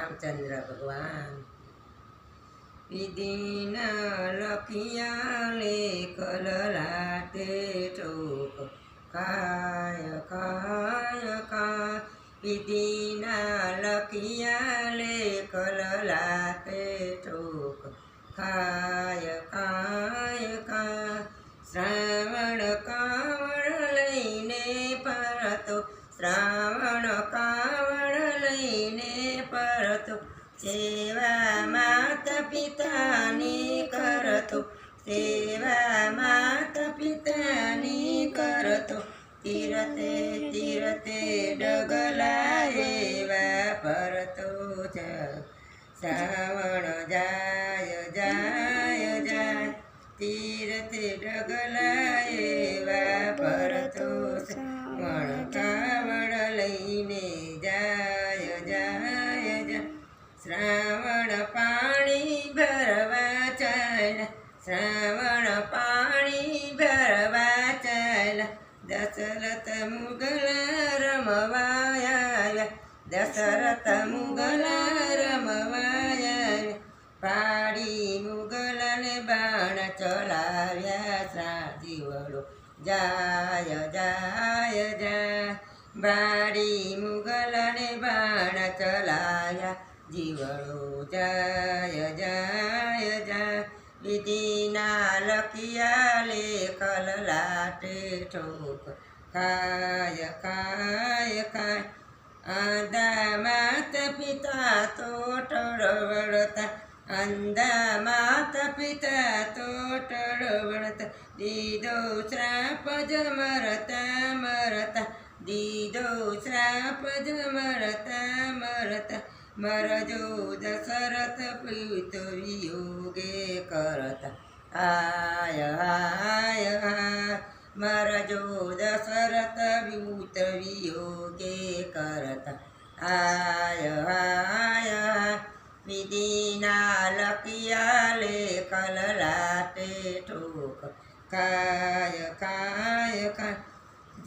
रामचंद्र भगवान। विधि न लखिया लेख ललाटे ठोक काय काय काय। विधि न लखिया लेख ललाटे ठोक काय काय काय। श्रावण कावड़ लईने परतो श्रावण कावड़ लईने परतो। सेवा माता पितानी करतो सेवा माता पितानी करतो। तीरते तीरते डगला एवा परतो श्रावण जाय जाय जाय। तीरते डगला एवा परतो श्रावण कावड़ लईने जाय जाय जाय। श्रावण पाणी भरवा चाला श्रावण पाणी भरवा चाला। दशरथ मुगल रमवाया दशरथ मुगल रमवाया। पाड़ी मुगल ने बाण चलाव्या जीवड़ो जाय जाय जाय। बाड़ी मुगल ने बाण चलाया जीवड़ो जाय जाय जाय। विधि ना लखिया लेख ललाटे ठोक काय काय काय। आंधा माता पिता तो टळवळता अंधा माता पिता तो टळवळता। दीदो श्राप मरता मरता दीदो श्राप मरता मरता। मरजो दशरथ प्रीत वियोगे करता आय आय आय। मरजो दशरथ प्रीत वियोगे करता आय आय आय। विधि ना लखिया लेख ललाटे ठोक काय काय काय।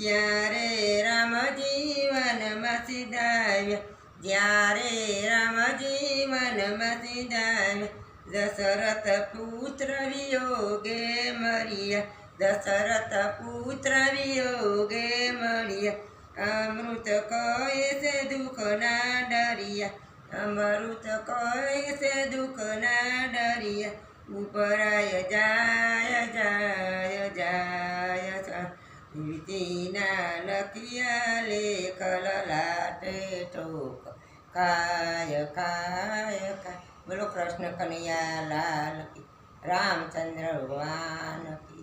ज्यारे राम जीवन मसीदाव्या ज्यारे राम जीवन मसीदाव्या। दशरथ पुत्र वियोगे मरिया दशरथ पुत्र वियोगे मरिया। अमृत कैसे दुख ना डरिया अमृत कैसे दुख ना डरिया। उपराय जाय जाय जाय जाय। विधि ना लखिया लेख ललाटे ठोक काय काय काय। बोलो कृष्ण कन्हैया लाल की रामचंद्र भगवान की।